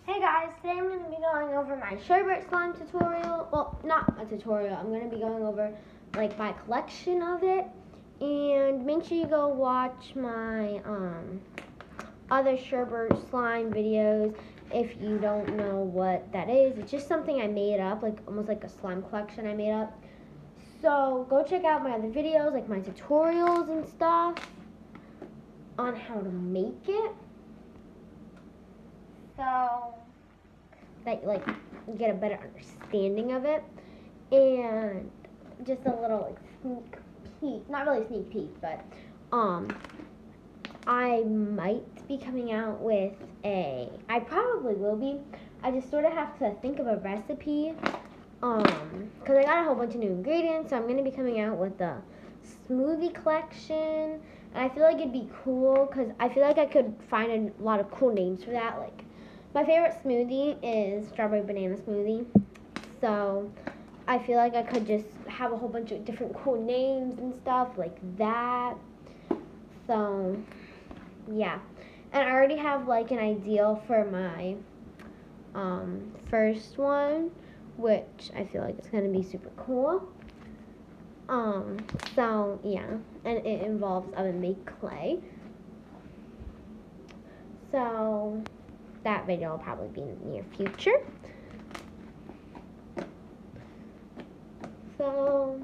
Hey guys, today I'm going to be going over my Sherbet slime tutorial. Well, not a tutorial. I'm going to be going over like my collection of it. And make sure you go watch my other Sherbet slime videos if you don't know what that is. It's just something I made up, like almost like a slime collection I made up. So go check out my other videos, like my tutorials and stuff on how to make it. So that you get a better understanding of it, and just a little like sneak peek, not really sneak peek, but I might be coming out with I probably will be. I just sort of have to think of a recipe, because I got a whole bunch of new ingredients, so I'm going to be coming out with a smoothie collection, and I feel like it'd be cool, because I feel like I could find a lot of cool names for that, like my favorite smoothie is strawberry banana smoothie, so I feel like I could just have a whole bunch of different cool names and stuff like that. So yeah, and I already have like an idea for my first one, which I feel like it's gonna be super cool. So yeah, and it involves oven baked clay. So that video will probably be in the near future. So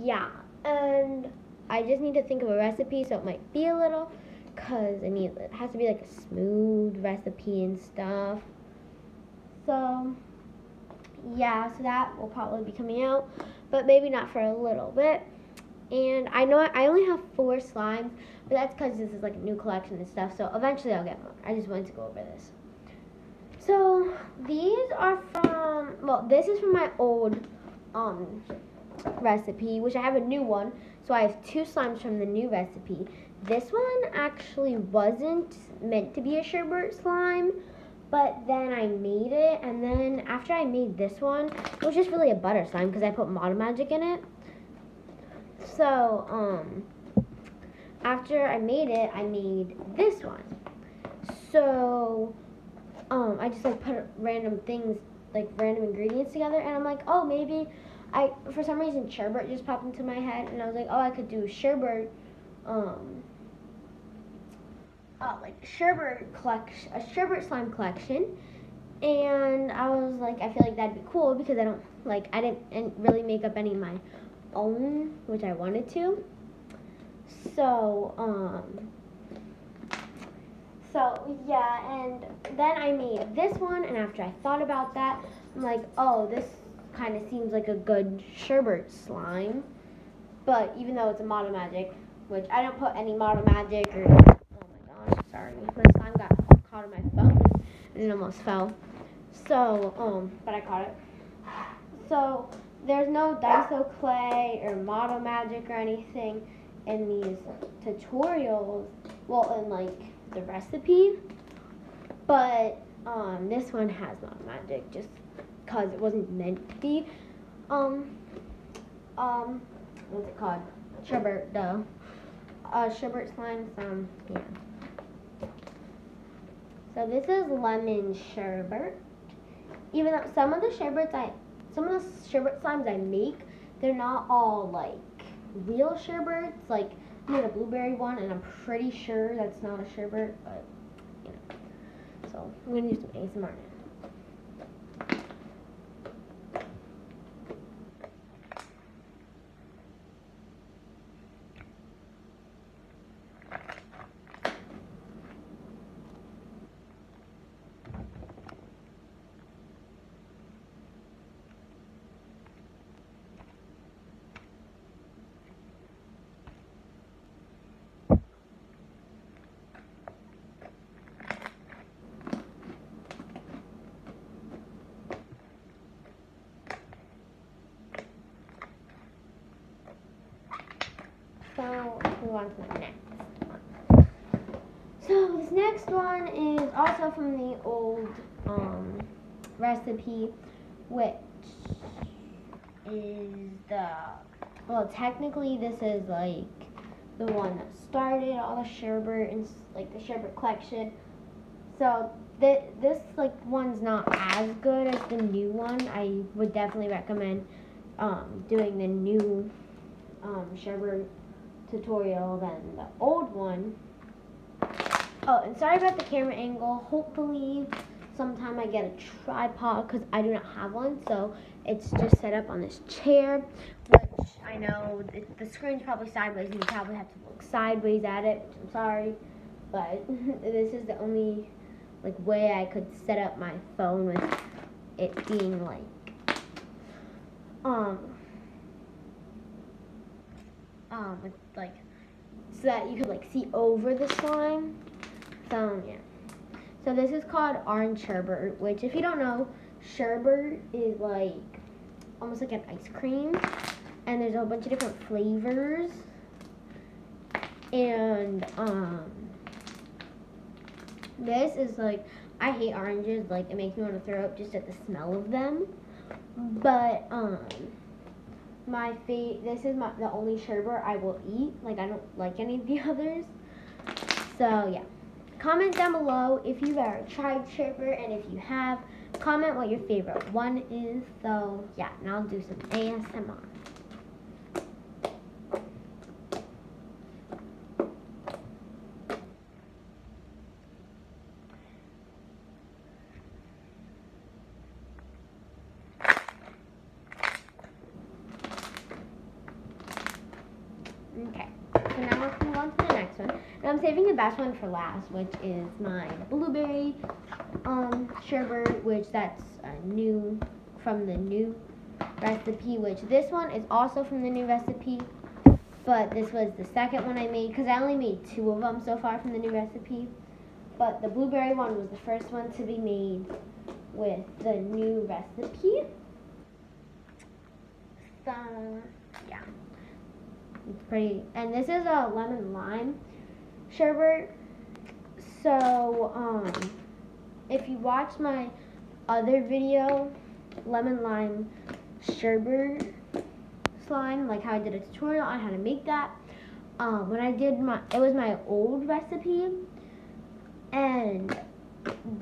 yeah, and I just need to think of a recipe, so it might be a little, because it has to be like a smooth recipe and stuff. So yeah, so that will probably be coming out, but maybe not for a little bit. And I know I only have 4 slimes, but that's because this is like a new collection and stuff, so eventually I'll get more. I just wanted to go over this. So these are from, well, this is from my old recipe, which I have a new one. So I have 2 slimes from the new recipe. This one actually wasn't meant to be a sherbet slime, but then I made it, and then after I made this one, it was just really a butter slime because I put Model Magic in it. So, after I made it, I made this one. So, I just like put random things, like random ingredients together, and I'm like, oh, maybe for some reason, sherbet just popped into my head, and I was like, oh, I could do sherbet, like sherbet collection, a sherbet slime collection. And I was like, I feel like that'd be cool because I didn't really make up any of my own, which I wanted to. So yeah, and then I made this one, and after I thought about that, I'm like, oh, this kind of seems like a good sherbet slime. But even though it's a Model Magic, which I don't put any Model Magic or, oh my gosh, sorry, my slime got caught on my phone and it almost fell. So, but I caught it. So there's no Daiso clay or Model Magic or anything in these tutorials, well, in like the recipe, but this one has Model Magic just because it wasn't meant to be what's it called, sherbet dough, sherbet slime. Yeah, so this is lemon sherbet. Even though some of the sherbet slimes I make, they're not all like real sherbets. Like I made a blueberry one, and I'm pretty sure that's not a sherbet, but you know. So I'm gonna do some ASMR now. So let's move on to the next one. So this next one is also from the old recipe, which is well, technically this is like the one that started all the sherbet and like the sherbet collection. So this like one's not as good as the new one. I would definitely recommend doing the new Sherbet tutorial than the old one. Oh, and sorry about the camera angle. Hopefully sometime I get a tripod because I do not have one, so it's just set up on this chair, which I know the screen's probably sideways and you probably have to look sideways at it, which I'm sorry, but this is the only like way I could set up my phone with it being like with like so that you could like see over the slime. So yeah. So this is called orange sherbet, which if you don't know, sherbet is like almost like an ice cream, and there's a whole bunch of different flavors. And this is like, I hate oranges, like it makes me want to throw up just at the smell of them. But this is the only sherbet I will eat. Like I don't like any of the others. So yeah. Comment down below if you've ever tried sherbet, and if you have, comment what your favorite one is. So yeah, and I'll do some ASMR. Okay, so now let's move on to the next one. And I'm saving the best one for last, which is my blueberry sherbet, which that's new from the new recipe, which this one is also from the new recipe, but this was the second one I made because I only made 2 of them so far from the new recipe. But the blueberry one was the first one to be made with the new recipe. So yeah. It's pretty, and this is a lemon lime sherbet. So if you watch my other video, lemon lime sherbet slime, like how I did a tutorial on how to make that, when I did it was my old recipe, and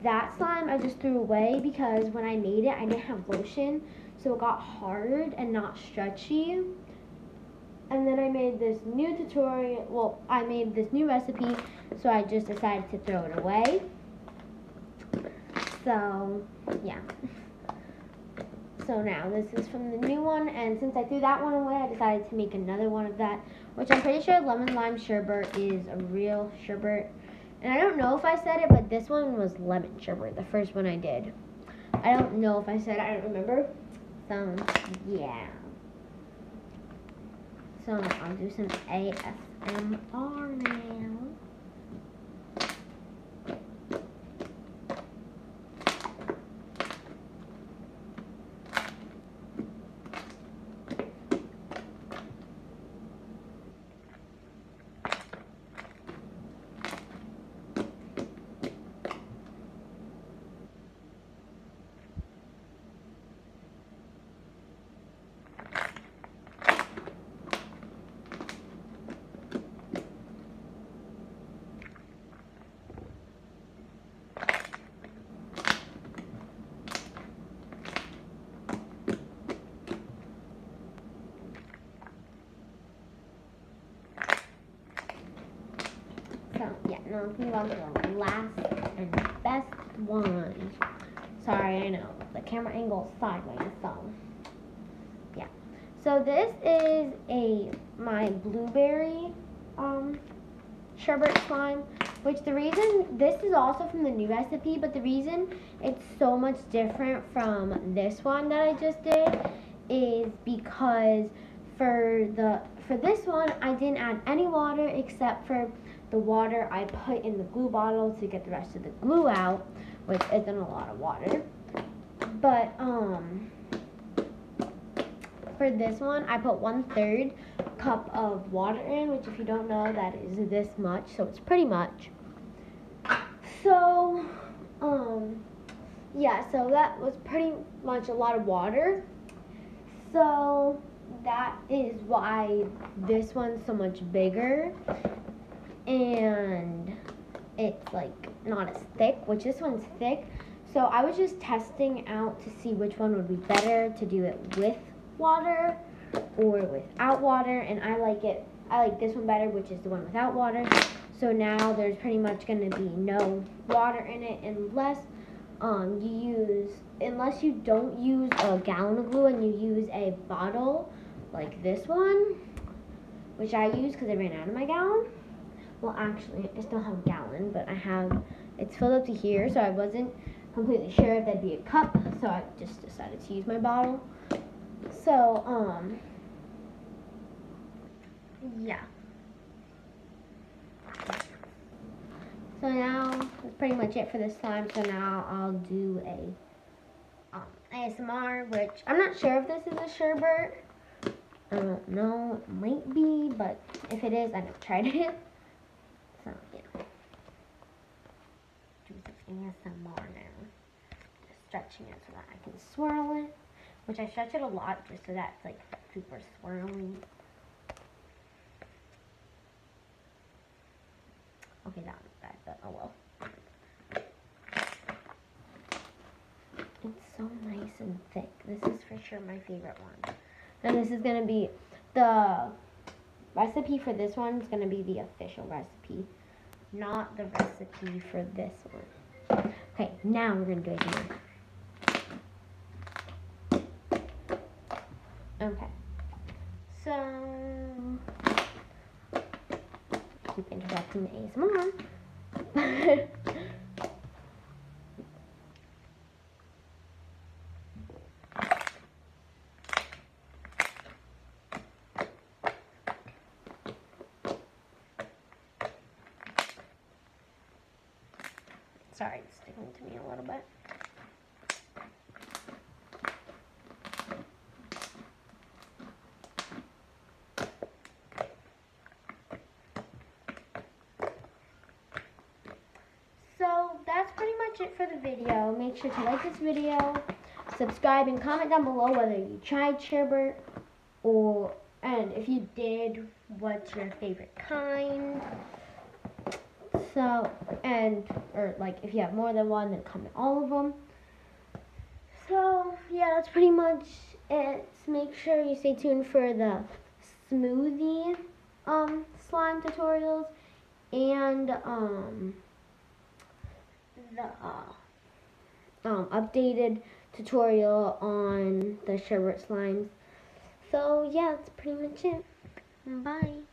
that slime I just threw away because when I made it I didn't have lotion, so it got hard and not stretchy. And then I made this new tutorial, well, I made this new recipe, so I just decided to throw it away. So, yeah. So now, this is from the new one, and since I threw that one away, I decided to make another one of that, which I'm pretty sure lemon lime sherbet is a real sherbet. And I don't know if I said it, but this one was lemon sherbet, the first one I did. I don't know if I said it, I don't remember. So, yeah. So I'll do some ASMR now. So, yeah, now let's move on to the last and best one. Sorry, I know, the camera angle is sideways, so, yeah. So this is my blueberry sherbet slime, which the reason, this is also from the new recipe, but the reason it's so much different from this one that I just did is because for this one, I didn't add any water except for the water I put in the glue bottle to get the rest of the glue out, which isn't a lot of water. But for this one, I put 1/3 cup of water in, which if you don't know, that is this much, so it's pretty much. So, yeah, so that was pretty much a lot of water. So that is why this one's so much bigger, and it's like not as thick, which this one's thick. So I was just testing out to see which one would be better to do it with water or without water, and I like this one better, which is the one without water. So now there's pretty much going to be no water in it unless unless you don't use a gallon of glue and you use a bottle like this one, which I use because I ran out of my gallon. Well, actually, I still have a gallon, but it's filled up to here, so I wasn't completely sure if that'd be a cup, so I just decided to use my bottle. So, yeah. So now, that's pretty much it for this slime. So now I'll do a ASMR, which I'm not sure if this is a sherbet. I don't know, it might be, but if it is, I never tried it. So, yeah. Do some ASMR now. Just stretching it so that I can swirl it, which I stretch it a lot just so that's like super swirly. Okay, that was bad, but oh well. It's so nice and thick. This is for sure my favorite one. And this is going to be, the recipe for this one is going to be the official recipe, not the recipe for this one. Okay, now we're going to do it again. Okay. So, keep interrupting the ASMR. Sorry, it's sticking to me a little bit. So that's pretty much it for the video. Make sure to like this video, subscribe, and comment down below whether you tried sherbet and if you did, what's your favorite kind. So, or like if you have more than one, then comment all of them. So, yeah, that's pretty much it. Make sure you stay tuned for the smoothie slime tutorials and the updated tutorial on the sherbet slimes. So, yeah, that's pretty much it. Bye.